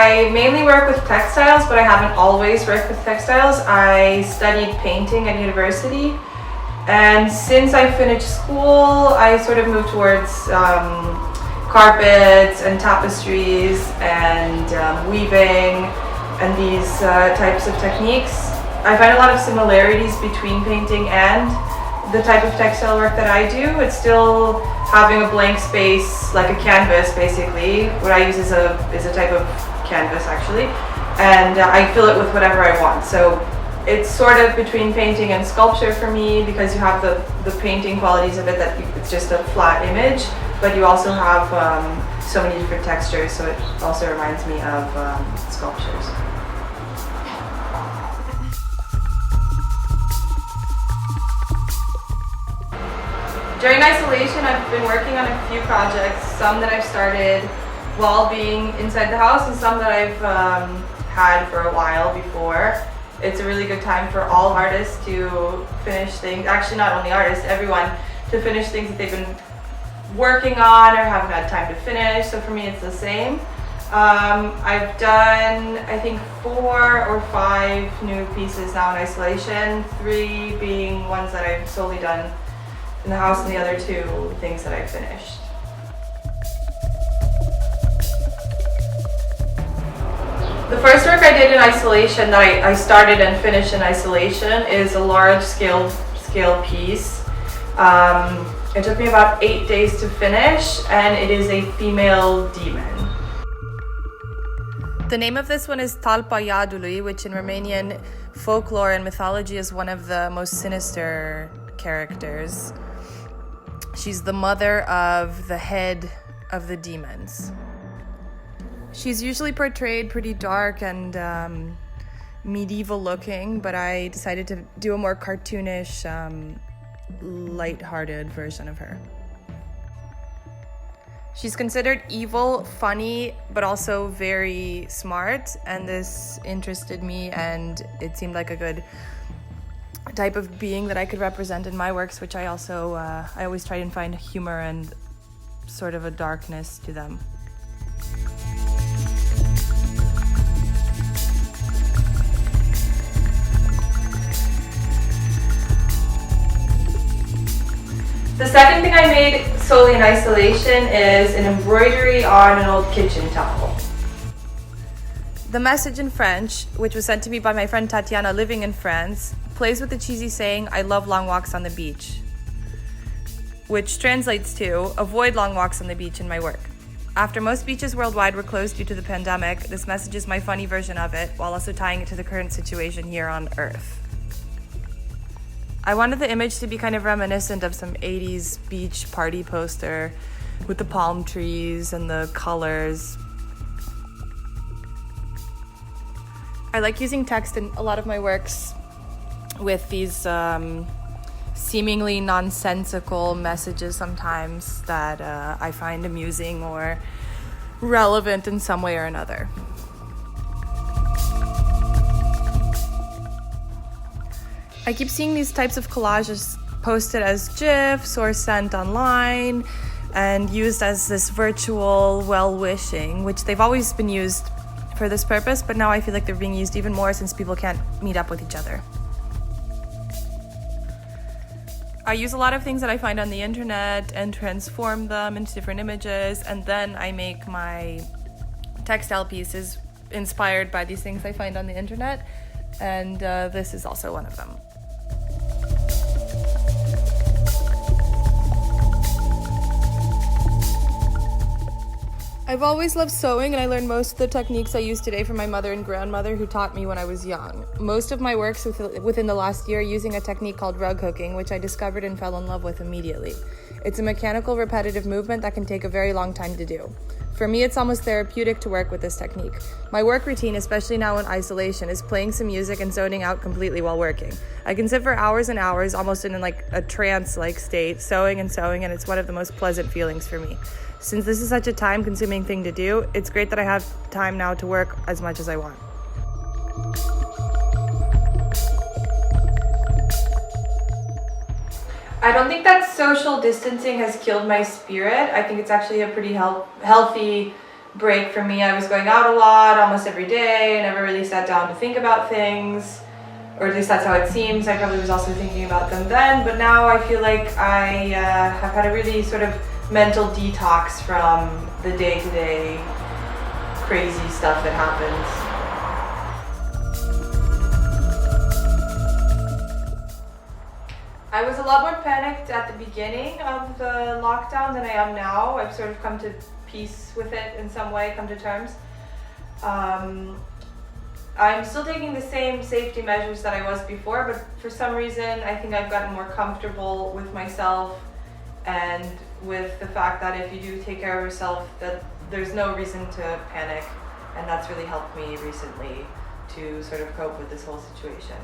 I mainly work with textiles, but I haven't always worked with textiles. I studied painting at university, and since I finished school, I sort of moved towards carpets and tapestries and weaving and these types of techniques. I find a lot of similarities between painting and the type of textile work that I do. It's still having a blank space, like a canvas basically. What I use is a type of canvas actually, and I fill it with whatever I want. So it's sort of between painting and sculpture for me, because you have the painting qualities of it, that it's just a flat image, but you also have so many different textures, so it also reminds me of sculptures. During isolation, I've been working on a few projects, some that I've started while being inside the house and some that I've had for a while before. It's a really good time for all artists to finish things, actually not only artists, everyone, to finish things that they've been working on or haven't had time to finish, so for me it's the same. I've done, I think, 4 or 5 new pieces now in isolation, 3 being ones that I've solely done in the house and the other 2 things that I've finished. The first work I did in isolation, that I started and finished in isolation, is a large scale piece. It took me about 8 days to finish, and it is a female demon. The name of this one is Talpa Iadului, which in Romanian folklore and mythology is one of the most sinister characters. She's the mother of the head of the demons. She's usually portrayed pretty dark and medieval looking, but I decided to do a more cartoonish, light-hearted version of her. She's considered evil, funny, but also very smart, and this interested me, and it seemed like a good type of being that I could represent in my works, which I also, I always try and find humor and sort of a darkness to them. The second thing I made solely in isolation is an embroidery on an old kitchen towel. The message in French, which was sent to me by my friend Tatiana living in France, plays with the cheesy saying, "I love long walks on the beach," which translates to, avoid long walks on the beach in my work. After most beaches worldwide were closed due to the pandemic, this message is my funny version of it, while also tying it to the current situation here on Earth. I wanted the image to be kind of reminiscent of some 80s beach party poster with the palm trees and the colors. I like using text in a lot of my works with these seemingly nonsensical messages sometimes that I find amusing or relevant in some way or another. I keep seeing these types of collages posted as GIFs or sent online and used as this virtual well-wishing, which they've always been used for this purpose, but now I feel like they're being used even more since people can't meet up with each other. I use a lot of things that I find on the internet and transform them into different images, and then I make my textile pieces inspired by these things I find on the internet, and this is also one of them. I've always loved sewing, and I learned most of the techniques I use today from my mother and grandmother, who taught me when I was young. Most of my works within the last year using a technique called rug hooking, which I discovered and fell in love with immediately. It's a mechanical, repetitive movement that can take a very long time to do. For me, it's almost therapeutic to work with this technique. My work routine, especially now in isolation, is playing some music and zoning out completely while working. I can sit for hours and hours, almost in like a trance-like state, sewing, and it's one of the most pleasant feelings for me. Since this is such a time-consuming thing to do, it's great that I have time now to work as much as I want. I don't think that social distancing has killed my spirit. I think it's actually a pretty healthy break for me. I was going out a lot, almost every day. I never really sat down to think about things, or at least that's how it seems. I probably was also thinking about them then, but now I feel like I have had a really sort of mental detox from the day-to-day crazy stuff that happens. I was a lot more panicked at the beginning of the lockdown than I am now. I've sort of come to peace with it in some way, come to terms. I'm still taking the same safety measures that I was before, but for some reason I think I've gotten more comfortable with myself and with the fact that if you do take care of yourself, that there's no reason to panic, and that's really helped me recently to sort of cope with this whole situation.